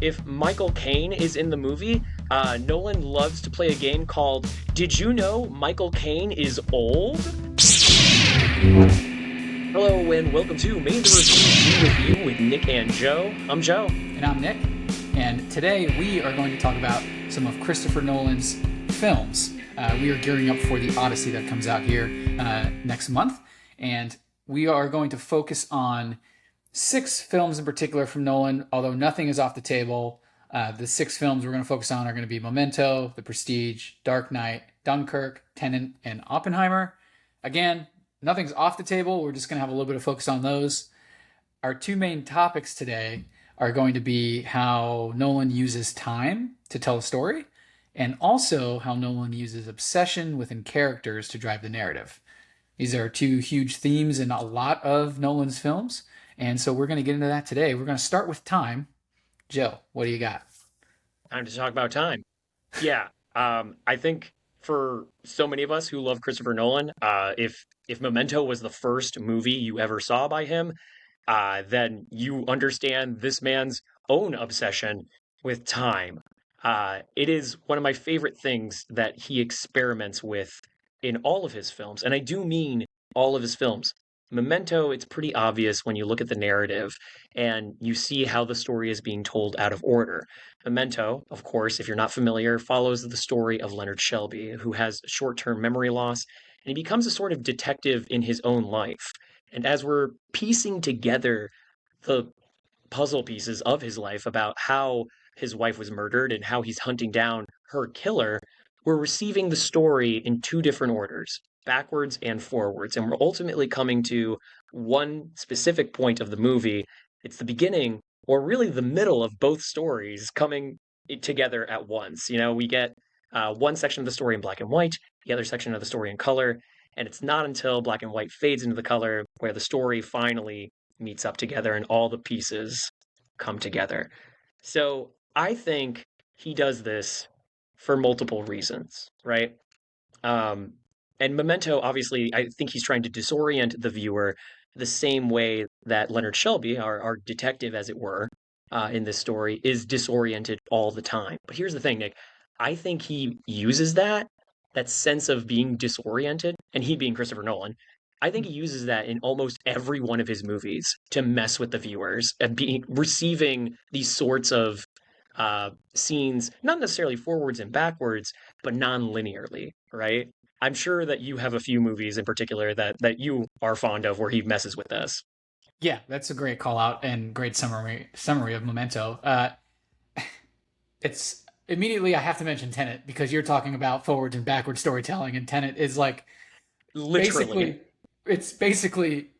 if Michael Caine is in the movie, Nolan loves to play a game called Did You Know Michael Caine is Old? Hello and welcome to Main the Review with you with Nick and Joe. I'm Joe. And I'm Nick. And today we are going to talk about some of Christopher Nolan's films. We are gearing up for the Odyssey that comes out here next month. And we are going to focus on 6 films in particular from Nolan, although nothing is off the table. The 6 films we're going to focus on are going to be Memento, The Prestige, Dark Knight, Dunkirk, Tenet, and Oppenheimer. Again, nothing's off the table. We're just going to have a little bit of focus on those. Our 2 main topics today are going to be how Nolan uses time to tell a story, and also how Nolan uses obsession within characters to drive the narrative. These are 2 huge themes in a lot of Nolan's films, and so we're going to get into that today. We're going to start with time. Joe, what do you got? Time to talk about time. Yeah, I think for so many of us who love Christopher Nolan, if Memento was the first movie you ever saw by him, then you understand this man's own obsession with time. It is one of my favorite things that he experiments with in all of his films, and I do mean all of his films. Memento, it's pretty obvious when you look at the narrative and you see how the story is being told out of order. Memento, of course, if you're not familiar, follows the story of Leonard Shelby, who has short term memory loss, and he becomes a sort of detective in his own life. And as we're piecing together the puzzle pieces of his life about how his wife was murdered and how he's hunting down her killer, we're receiving the story in 2 different orders, backwards and forwards. And we're ultimately coming to one specific point of the movie. It's the beginning, or really the middle of both stories coming together at once. You know, we get one section of the story in black and white, the other section of the story in color, and it's not until black and white fades into the color where the story finally meets up together and all the pieces come together. So I think he does this for multiple reasons, right? Um, and Memento, obviously, I think he's trying to disorient the viewer the same way that Leonard Shelby, our detective, as it were, in this story, is disoriented all the time. But here's the thing, Nick. I think he uses that sense of being disoriented, and he being Christopher Nolan. I think he uses that in almost every one of his movies to mess with the viewers and being receiving these sorts of scenes, not necessarily forwards and backwards, but non-linearly, right? I'm sure that you have a few movies in particular that you are fond of where he messes with this. Yeah, that's a great call out and great summary of Memento. It's immediately I have to mention Tenet because you're talking about forwards and backwards storytelling, and Tenet is like Literally. basically it's basically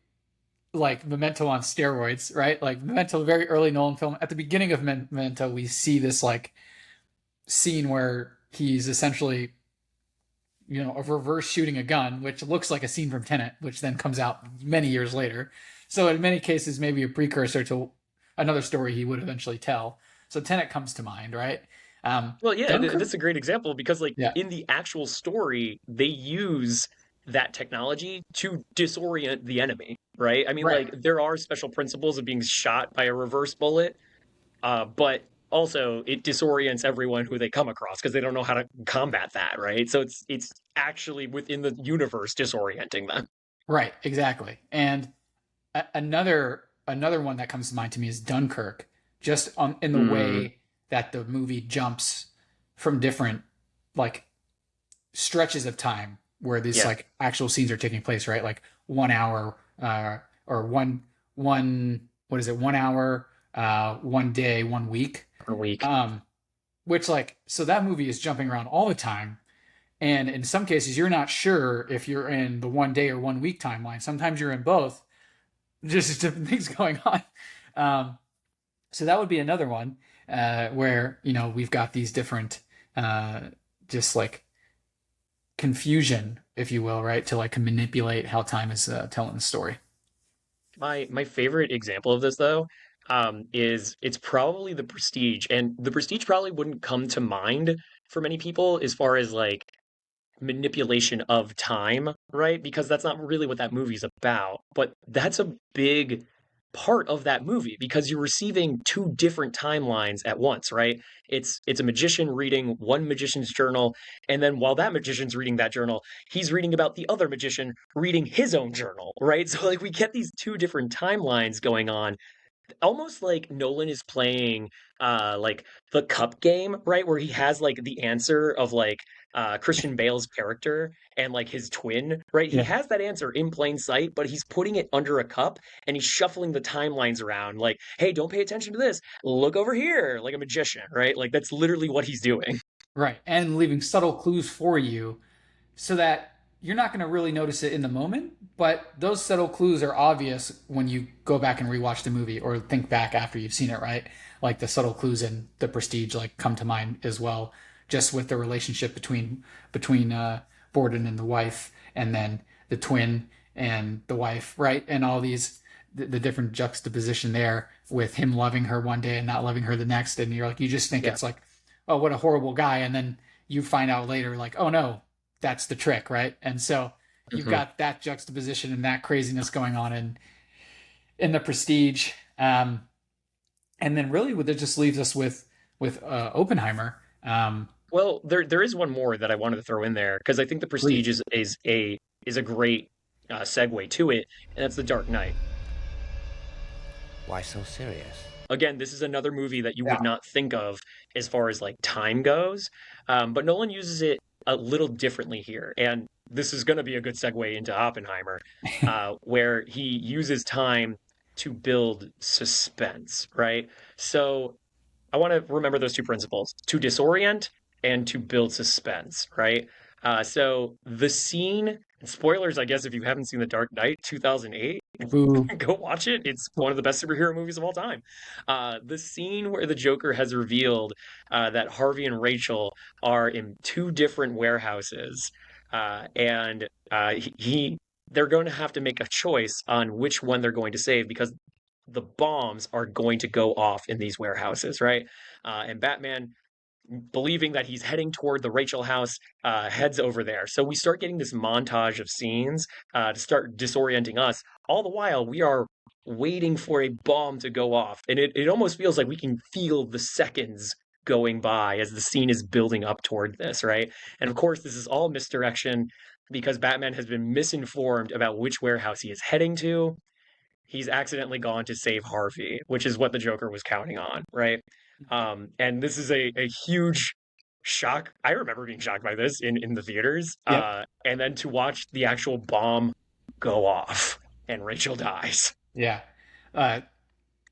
like Memento on steroids, right? Like Memento, very early Nolan film. At the beginning of Memento, we see this like scene where he's essentially, reverse shooting a gun, which looks like a scene from Tenet, which then comes out many years later. So in many cases, maybe a precursor to another story he would eventually tell. So Tenet comes to mind, right? Well, yeah, Dunkirk, that's a great example because, like, yeah, in the actual story, they use that technology to disorient the enemy, right? I mean, right. like, there are special principles of being shot by a reverse bullet, but also it disorients everyone who they come across because they don't know how to combat that, right? So it's actually within the universe disorienting them. Right, exactly. And another one that comes to mind to me is Dunkirk, just in the Mm, way that the movie jumps from different like stretches of time where these yeah, like actual scenes are taking place, right? Like 1 hour or one what is it? 1 hour, 1 day, 1 week. per week. Um, which like so that movie is jumping around all the time, and in some cases you're not sure if you're in the 1 day or 1 week timeline. Sometimes you're in both, just different things going on. Um, so that would be another one where we've got these different, uh, just like confusion, if you will, right, to like manipulate how time is telling the story. My favorite example of this though, is it's probably The Prestige, and The Prestige probably wouldn't come to mind for many people as far as like manipulation of time, right? Because that's not really what that movie's about. But that's a big part of that movie because you're receiving two different timelines at once, right? It's a magician reading one magician's journal, and then while that magician's reading that journal, he's reading about the other magician reading his own journal, right? So like we get these two different timelines going on, almost like Nolan is playing like the cup game, right? Where he has like the answer of like Christian Bale's character and like his twin, right? He Yeah. has that answer in plain sight, but he's putting it under a cup and he's shuffling the timelines around like, hey, don't pay attention to this. Look over here, like a magician, right? Like that's literally what he's doing. Right. And leaving subtle clues for you so that you're not going to really notice it in the moment, but those subtle clues are obvious when you go back and rewatch the movie or think back after you've seen it, right? Like the subtle clues in The Prestige like come to mind as well, just with the relationship between Borden and the wife, and then the twin and the wife, right? And all these the different juxtaposition there with him loving her one day and not loving her the next, and you're like you just think Yeah. it's like, oh, what a horrible guy, and then you find out later like, oh no, that's the trick, right? And so you've Hmm. got that juxtaposition and that craziness going on in the Prestige, and then really what it just leaves us with Oppenheimer. Well, there is one more that I wanted to throw in there because I think the Prestige Please, is a great segue to it, and that's The Dark Knight. Why so serious? Again, this is another movie that you yeah, would not think of as far as like time goes, but Nolan uses it a little differently here, and this is going to be a good segue into Oppenheimer, where he uses time to build suspense, right? So I want to remember those two principles: to disorient and to build suspense, right? So the scene, spoilers, I guess, if you haven't seen The Dark Knight 2008, boo, go watch it. It's one of the best superhero movies of all time. The scene where the Joker has revealed that Harvey and Rachel are in two different warehouses, and they're going to have to make a choice on which one they're going to save because the bombs are going to go off in these warehouses, right? And Batman, believing that he's heading toward the Rachel house, heads over there. So we start getting this montage of scenes to start disorienting us. All the while, we are waiting for a bomb to go off. And it almost feels like we can feel the seconds going by as the scene is building up toward this, right? And of course, this is all misdirection because Batman has been misinformed about which warehouse he is heading to. He's accidentally gone to save Harvey, which is what the Joker was counting on, right? And this is a huge shock. I remember being shocked by this in the theaters. yep, And then to watch the actual bomb go off and Rachel dies. yeah. Uh,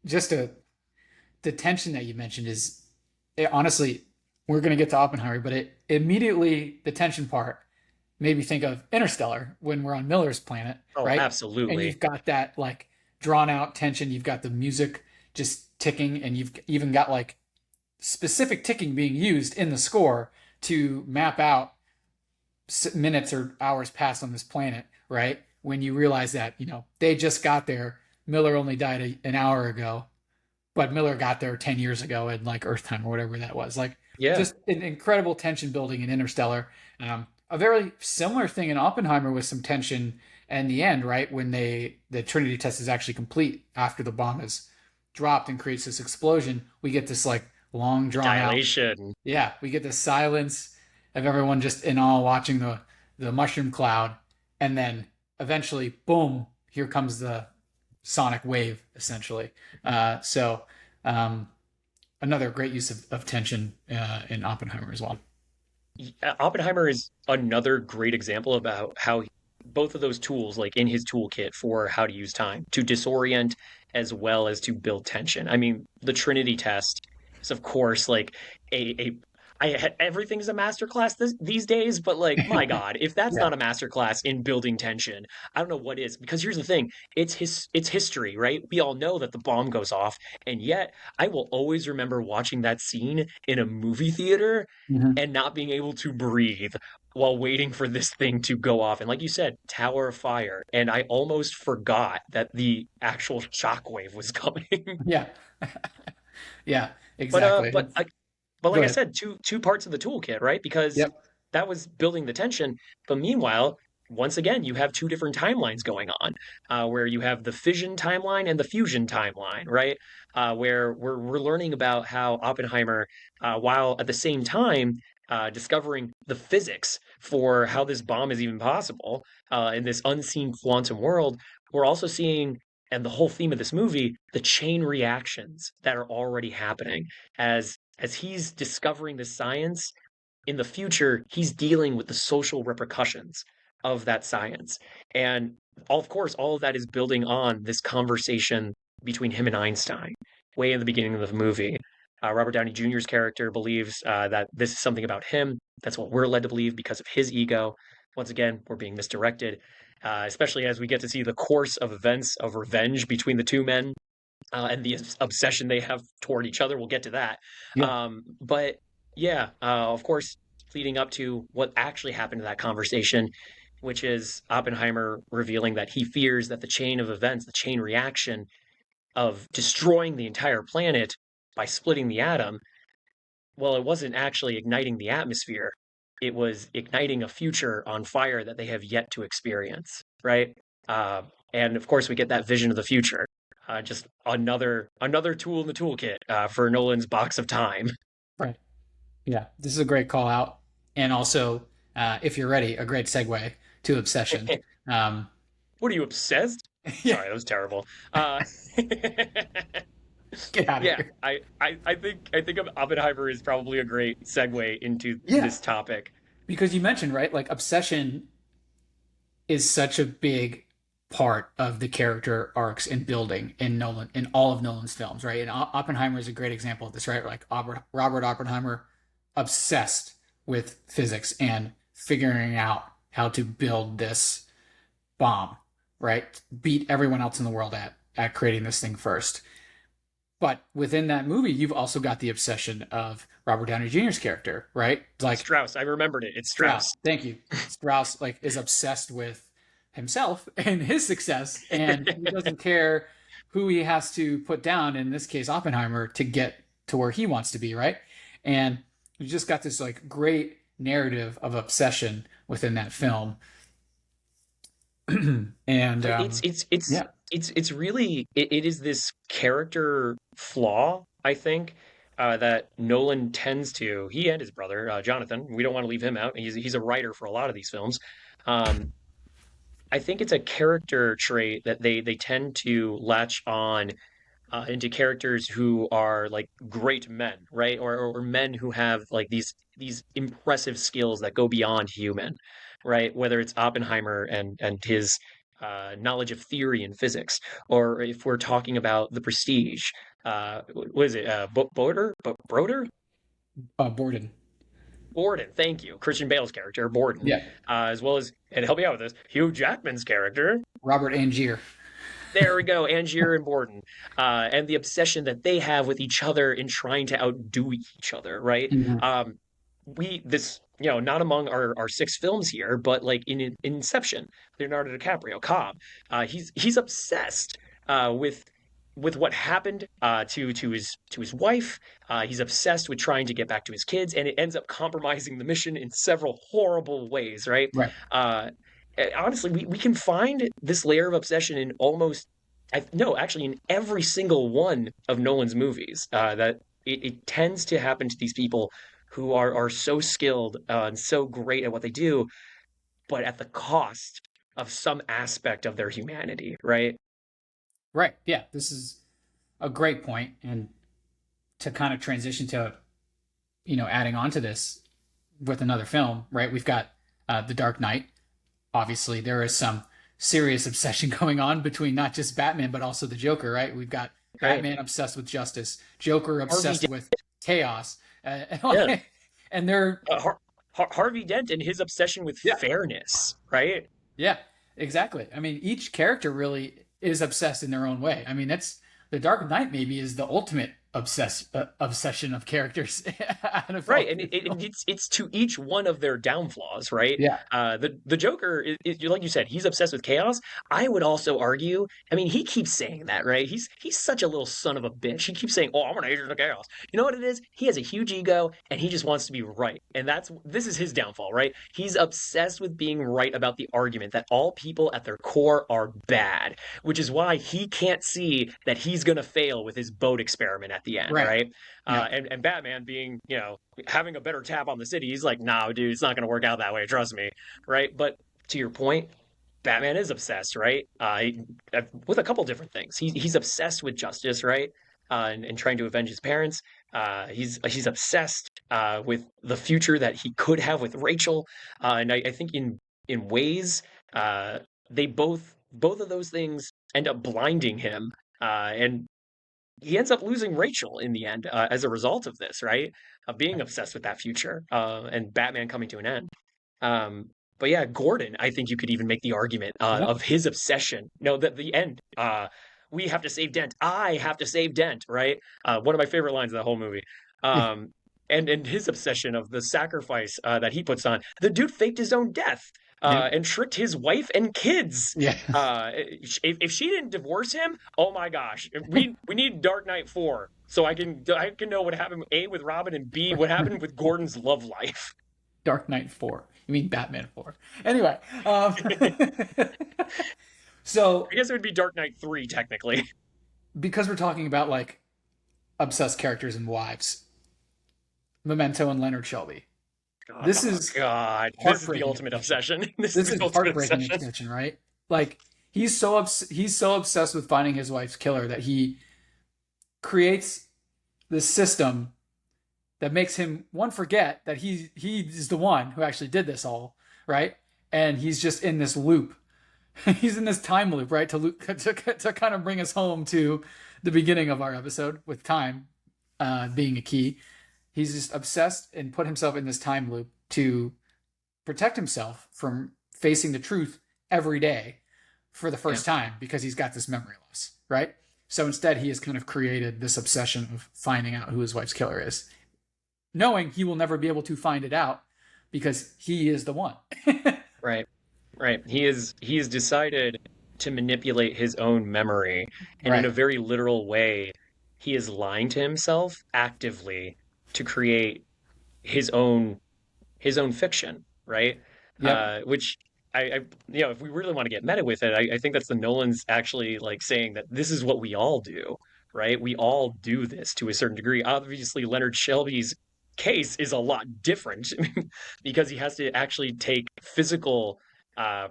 just the tension that you mentioned is honestly, we're going to get to Oppenheimer, but it immediately the tension part made me think of Interstellar when we're on Miller's planet, Oh, right? And absolutely. you've got that like drawn out tension. You've got the music just ticking, and you've even got like specific ticking being used in the score to map out minutes or hours past on this planet, right? When you realize that, they just got there. Miller only died an hour ago, but Miller got there 10 years ago in like Earth time or whatever that was. Like Yeah. just an incredible tension building in Interstellar. A very similar thing in Oppenheimer with some tension in the end, right? When the Trinity test is actually complete after the bomb is dropped and creates this explosion, we get this like long The drawn out, dilation. yeah, we get this silence of everyone just in awe watching the mushroom cloud, and then eventually, boom, here comes the sonic wave, essentially. So another great use of tension in Oppenheimer as well. Oppenheimer is another great example about how both of those tools, like in his toolkit for how to use time, to disorient as well as to build tension. I mean, the Trinity test is, of course, like a everything's a masterclass these days, but like, my God, if that's Yeah. not a masterclass in building tension, I don't know what is. Because here's the thing, it's history, right? We all know that the bomb goes off, and yet I will always remember watching that scene in a movie theater Mhm. and not being able to breathe while waiting for this thing to go off. And like you said, Tower of Fire. And I almost forgot that the actual shockwave was coming. Yeah. Yeah, But uh, exactly. but I, but Go like I ahead. said, two parts of the toolkit, right? Because Yep. that was building the tension. But meanwhile, once again, you have two different timelines going on, where you have the fission timeline and the fusion timeline, right? Where we're learning about how Oppenheimer, while at the same time discovering the physics for how this bomb is even possible in this unseen quantum world, we're also seeing, and the whole theme of this movie, the chain reactions that are already happening as he's discovering the science in the future, he's dealing with the social repercussions of that science. And of course, all of that is building on this conversation between him and Einstein way in the beginning of the movie. Robert Downey Jr.'s character believes that this is something about him. That's what we're led to believe because of his ego. Once again, we're being misdirected, especially as we get to see the course of events of revenge between the two men and the obsession they have toward each other. We'll get to that. Yeah. But yeah, of course, leading up to what actually happened in that conversation, which is Oppenheimer revealing that he fears that the chain of events, the chain reaction of destroying the entire planet by splitting the atom, well, it wasn't actually igniting the atmosphere. It was igniting a future on fire that they have yet to experience, right? Uh, and of course, we get that vision of the future. Just another tool in the toolkit for Nolan's box of time. Right. Yeah. This is a great call out. And also, if you're ready, a great segue to Obsession. Um, What are you obsessed? yeah. Sorry, that was terrible. Get out of Yeah, here. I think Oppenheimer is probably a great segue into Yeah. this topic. Because you mentioned, right? Like, obsession is such a big part of the character arcs and building in Nolan, in all of Nolan's films, right? And Oppenheimer is a great example of this, right? Like Robert Oppenheimer, obsessed with physics and figuring out how to build this bomb, right? Beat everyone else in the world at creating this thing first. But within that movie, you've also got the obsession of Robert Downey Jr.'s character, right? Like Strauss, I remembered it. It's Strauss. Strauss. Thank you. Strauss like is obsessed with himself and his success, and he doesn't care who he has to put down. In this case, Oppenheimer, to get to where he wants to be, right? And you just got this like great narrative of obsession within that film, and It's yeah, it's really it is this character flaw, I think, that Nolan tends to. He and his brother, Jonathan. We don't want to leave him out. He's a writer for a lot of these films. Um, I think it's a character trait that they tend to latch on into characters who are like great men, right? Or men who have like these impressive skills that go beyond human, right? Whether it's Oppenheimer and his knowledge of theory and physics, or if we're talking about The Prestige, what is it? Broder? Borden. Borden, thank you. Christian Bale's character, Borden, Yeah, as well as, and help me out with this, Hugh Jackman's character. Robert Angier. There we go, Angier and Borden, and the obsession that they have with each other in trying to outdo each other, right? Mhm. We this not among our six films here, but like in Inception, Leonardo DiCaprio, Cobb, he's obsessed with what happened to his wife. He's obsessed with trying to get back to his kids, and it ends up compromising the mission in several horrible ways, right? Right. Uh, Honestly, we can find this layer of obsession in almost, no, actually, in every single one of Nolan's movies. That it tends to happen to these people who are so skilled and so great at what they do, but at the cost of some aspect of their humanity, right? Right. Yeah, this is a great point, and to kind of transition to adding on to this with another film, right? We've got The Dark Knight. Obviously, there is some serious obsession going on between not just Batman but also the Joker, right? We've got Right. Batman obsessed with justice, Joker Harvey obsessed with chaos, Yeah. and they're Harvey Dent and his obsession with yeah, fairness, right? yeah, exactly. I mean, each character really is obsessed in their own way. I mean, that's The Dark Knight maybe is the ultimate obsession of characters out of all Right, and the films. it's to each one of their downfalls, right? Yeah, The Joker, like you said, he's obsessed with chaos. I would also argue, I mean, he keeps saying that, right? He's such a little son of a bitch. He keeps saying, "Oh, I'm an agent of chaos." You know what it is? He has a huge ego, and he just wants to be right, and this is his downfall, right? He's obsessed with being right about the argument that all people at their core are bad, which is why he can't see that he's gonna fail with his boat experiment at the end, right. right? Yeah, And Batman being, having a better tap on the city, he's like, "No, dude, it's not going to work out that way. Trust me." Right? But to your point, Batman is obsessed, right? With a couple different things. He's obsessed with justice, right? And trying to avenge his parents. He's obsessed with the future that he could have with Rachel. And I think in ways, they both of those things end up blinding him. And he ends up losing Rachel in the end as a result of this, right? Of being obsessed with that future and Batman coming to an end. But yeah, Gordon, I think you could even make the argument yeah, of his obsession. No, the end. We have to save Dent. I have to save Dent. Right. One of my favorite lines of the whole movie. yeah, Um, and his obsession of the sacrifice that he puts on. The dude faked his own death yeah, and tricked his wife and kids. yeah. If she didn't divorce him, oh my gosh, we need Dark Knight 4 so I can know what happened A with Robin and B what happened with Gordon's love life. Dark Knight 4. You mean Batman 4? Anyway, I so guess it would be Dark Knight 3 technically. because we're talking about like obsessed characters and wives, Memento and Leonard Shelby. This Oh is God, this is the heartbreaking ultimate obsession. obsession. This This is is the ultimate heartbreaking obsession. obsession, right? Like he's so obsessed with finding his wife's killer that he creates this system that makes him one forget that he is the one who actually did this all, right? And he's just in this loop. He's in this time loop, right? To kind of bring us home to the beginning of our episode with time being a key. He's just obsessed and put himself in this time loop to protect himself from facing the truth every day for the Yeah. first time because he's got this memory loss, right? So instead, he has kind of created this obsession of finding out who his wife's killer is, knowing he will never be able to find it out because he is the one. Right. Right. He has decided to manipulate his own memory, and in Right. a very literal way, he is lying to himself actively to create his own his own fiction, right? Yep. Which if we really want to get meta with it, I think that's the Nolan's actually like saying that this is what we all do, right? We all do this to a certain degree. Obviously, Leonard Shelby's case is a lot different because he has to actually take physical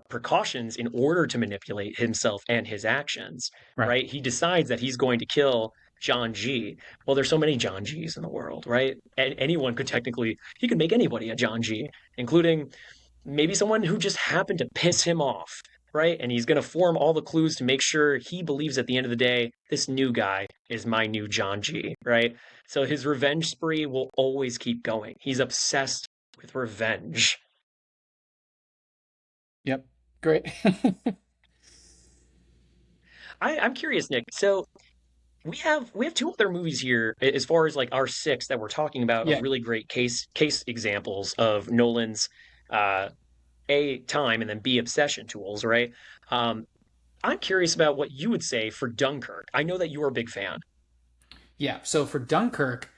precautions in order to manipulate himself and his actions, Right. right? He decides that he's going to kill John G. Well, there's so many John G's in the world, right? And anyone could technically, he could make anybody a John G, including maybe someone who just happened to piss him off, right? And he's going to form all the clues to make sure he believes at the end of the day, this new guy is my new John G, right? So his revenge spree will always keep going. He's obsessed with revenge. Yep. Great. I'm curious, Nick. So we have two other movies here as far as like our six that we're talking about of Yeah. really great case examples of Nolan's uh, A, time and then B, obsession tools, right? Um, I'm curious about what you would say for Dunkirk. I know that you are a big fan. Yeah. So for Dunkirk,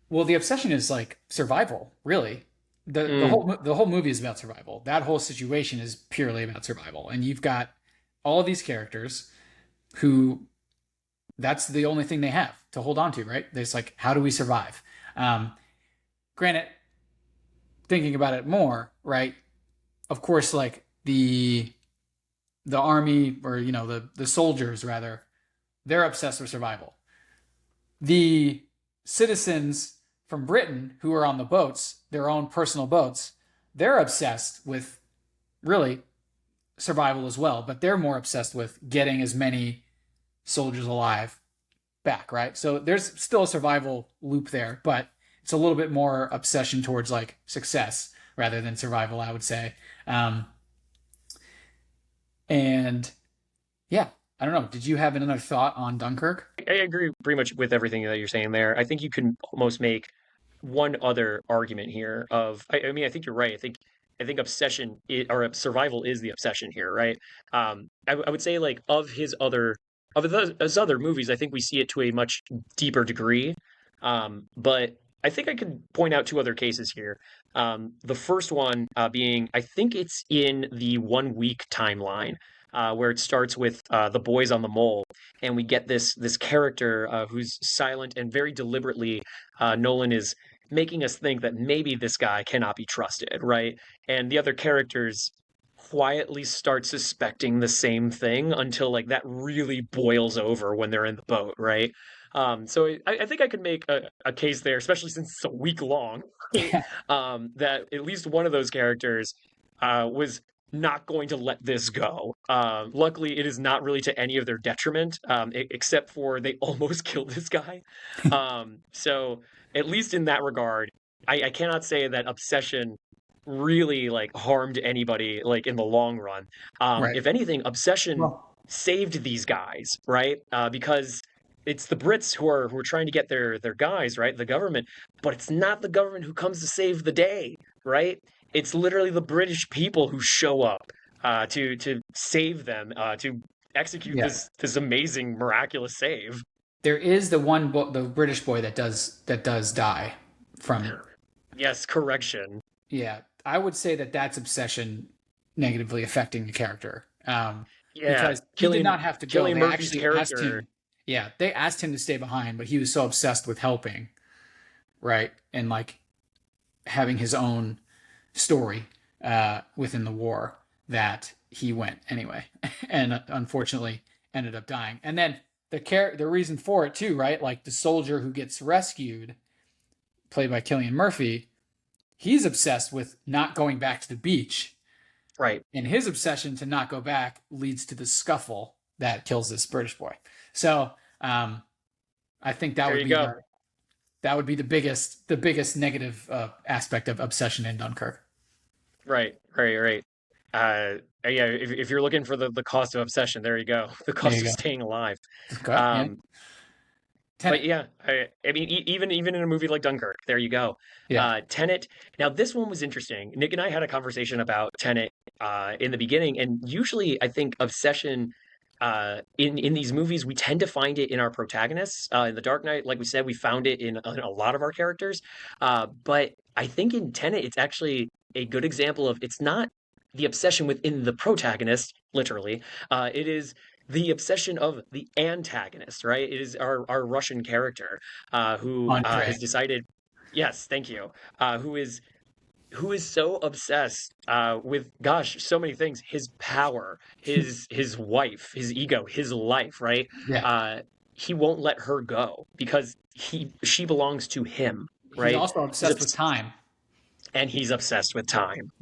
well, the obsession is like survival, really. Mm, The whole movie is about survival. That whole situation is purely about survival, and you've got all of these characters who that's the only thing they have to hold on to, right? It's like, how do we survive? Um, Granted, thinking about it more, right? Of course, like the army or the soldiers rather, they're obsessed with survival. The citizens from Britain who are on the boats, their own personal boats, they're obsessed with really survival as well, but they're more obsessed with getting as many soldiers alive back, right? So there's still a survival loop there, but it's a little bit more obsession towards like success rather than survival, I would say. And yeah, I don't know. Did you have another thought on Dunkirk? I agree pretty much with everything that you're saying there. I think you can almost make one other argument here of I mean I think you're right. I think obsession or survival is the obsession here, right? I would say like his other movies, I think we see it to a much deeper degree. But I think I could point out two other cases here. The first one being I think it's in the 1 week timeline. Where it starts with the boys on the mole, and we get this character who's silent and very deliberately Nolan is making us think that maybe this guy cannot be trusted, right? And the other characters quietly start suspecting the same thing until like that really boils over when they're in the boat, right? So I think I could make a case there, especially since it's a week long, Yeah. that at least one of those characters was not going to let this go. Luckily, it is not really to any of their detriment, except for they almost killed this guy. So at least in that regard, I cannot say that obsession really like harmed anybody like in the long run. Right. If anything, obsession Well, saved these guys, right? Because it's the Brits who are trying to get their guys, right? The government, but it's not the government who comes to save the day, right? It's literally the British people who show up to save them, to execute yeah. this amazing miraculous save. There is the British boy that does die from. Yes, correction. Yeah, I would say that that's obsession negatively affecting the character. Yeah, Because he did killing not have to go. killing They Murphy's actually asked character. him. Yeah, they asked him to stay behind, but he was so obsessed with helping, right, and like having his own story within the war that he went anyway, and unfortunately ended up dying. And then the reason for it too, right? Like the soldier who gets rescued, played by Cillian Murphy, he's obsessed with not going back to the beach, Right. and his obsession to not go back leads to the scuffle that kills this British boy. So I think that There would you be go. the biggest negative aspect of obsession in Dunkirk. Right. Right. Right. Yeah. If you're looking for the cost of obsession, there you go. The There cost you of go. staying alive. Okay, yeah. Um, but Tenet. yeah, I mean, even in a movie like Dunkirk, there you go. Yeah. Tenet. Now, this one was interesting. Nick and I had a conversation about Tenet in the beginning, and usually, I think obsession in these movies, we tend to find it in our protagonists. In The Dark Knight, like we said, we found it in a lot of our characters. But I think in Tenet, it's actually a good example of it's not the obsession within the protagonist, literally. It is the obsession of the antagonist, right? It is our Russian character who has Andre. decided, yes, thank you, who is so obsessed with gosh so many things, his power, his wife, his ego, his life, right? Yeah. He won't let her go because she belongs to him, He's right? also he's obsessed with obs- time and he's obsessed with time.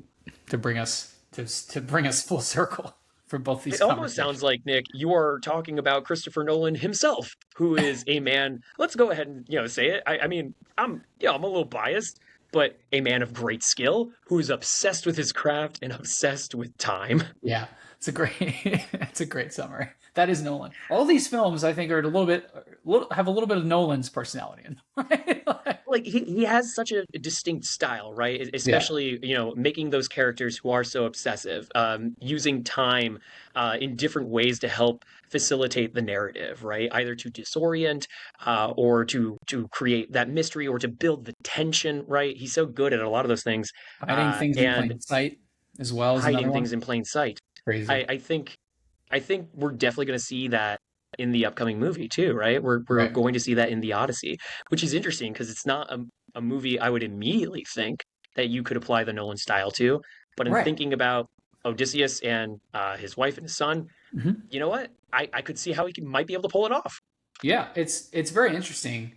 to bring us full circle for both these It almost conversations. sounds like, Nick, you are talking about Christopher Nolan himself, who is a man. Let's go ahead and say it. I mean, I'm a little biased, but a man of great skill who is obsessed with his craft and obsessed with time. Yeah, it's a great it's a great summary. That is Nolan. All these films, I think, are have a little bit of Nolan's personality in them, right? Like he has such a distinct style, right? Yeah, Especially making those characters who are so obsessive, using time in different ways to help facilitate the narrative, right? Either to disorient or to create that mystery or to build the tension, right? He's so good at a lot of those things, hiding things in and plain sight as well as another hiding one. things in plain sight. Crazy. I think we're definitely going to see that in the upcoming movie too, right? We're Right. going to see that in the Odyssey, which is interesting because it's not a movie I would immediately think that you could apply the Nolan style to. But in Right. thinking about Odysseus and his wife and his son, Hmm. you know what? I could see how might be able to pull it off. Yeah, it's very interesting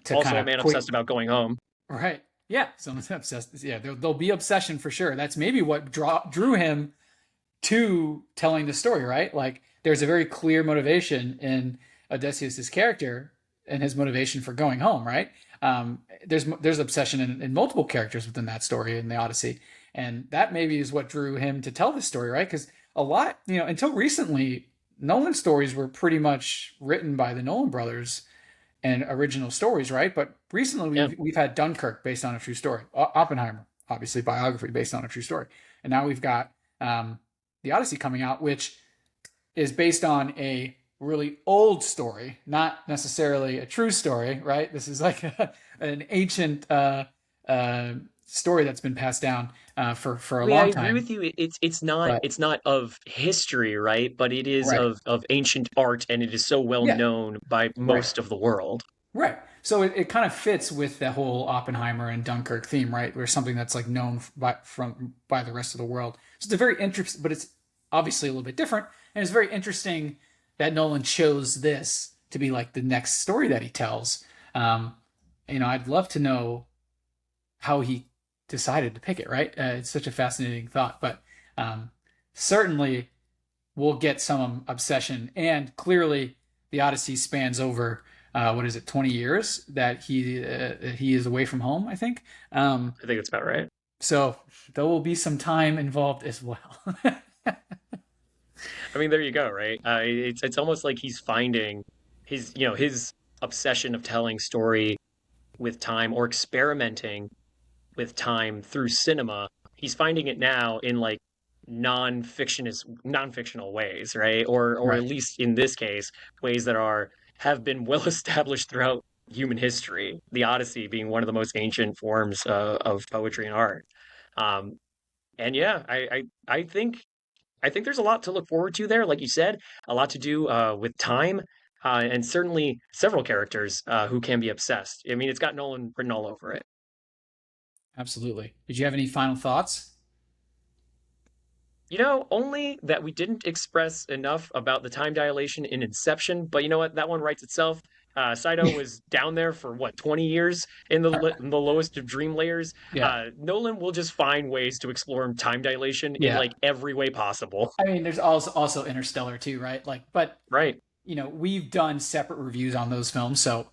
to Also, kind a of man quick. obsessed about going home. Right. Yeah, someone's obsessed. Yeah, there'll be obsession for sure. That's maybe what drew him to telling the story, right? Like there's a very clear motivation in Odysseus's character and his motivation for going home, right? There's obsession in multiple characters within that story in the Odyssey, and that maybe is what drew him to tell this story, right? Because a lot, until recently, Nolan stories were pretty much written by the Nolan brothers and original stories, right? But recently Yeah. we've had Dunkirk based on a true story, Oppenheimer, obviously biography based on a true story, and now we've got the Odyssey coming out, which is based on a really old story, not necessarily a true story, right? This is like an ancient story that's been passed down for a I mean, I long agree time. with you. It's not But it's not of history, right? But it is right, of ancient art, and it is so well yeah, known by right, most of the world. right. So it kind of fits with the whole Oppenheimer and Dunkirk theme, right? Where something that's like known by the rest of the world. So it's a very interesting, but it's obviously a little bit different, and it's very interesting that Nolan chose this to be like the next story that he tells. Um, I'd love to know how he decided to pick it. Right? It's such a fascinating thought, but um, certainly we'll get some obsession, and clearly the Odyssey spans over what is it, 20 years that he is away from home, I think. I think that's about right. So there will be some time involved as well. I mean, there you go, right? It's almost like he's finding his obsession of telling story with time or experimenting with time through cinema. He's finding it now in like non-fictional ways, right? Or at Right. least in this case, ways that have been well established throughout human history. The Odyssey being one of the most ancient forms of poetry and art. Um, and yeah, I think there's a lot to look forward to there. Like you said, a lot to do with time, and certainly several characters who can be obsessed. I mean, it's got Nolan written all over it. Absolutely. Did you have any final thoughts? Only that we didn't express enough about the time dilation in Inception, but you know what? That one writes itself. Saito was down there for what, 20 years in the lowest of dream layers. Yeah. Nolan will just find ways to explore time dilation in Yeah. like every way possible. I mean, there's also Interstellar too, right? Like, but Right. we've done separate reviews on those films. So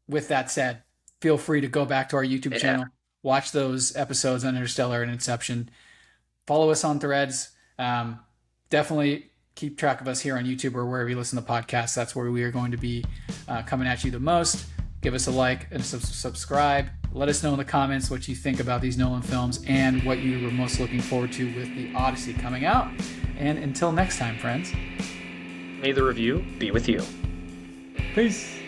with that said, feel free to go back to our YouTube Yeah. channel, watch those episodes on Interstellar and Inception. Follow us on Threads. Definitely keep track of us here on YouTube or wherever you listen to podcasts. That's where we are going to be coming at you the most. Give us a like and subscribe. Let us know in the comments what you think about these Nolan films and what you were most looking forward to with the Odyssey coming out. And until next time, friends. May the review be with you. Peace.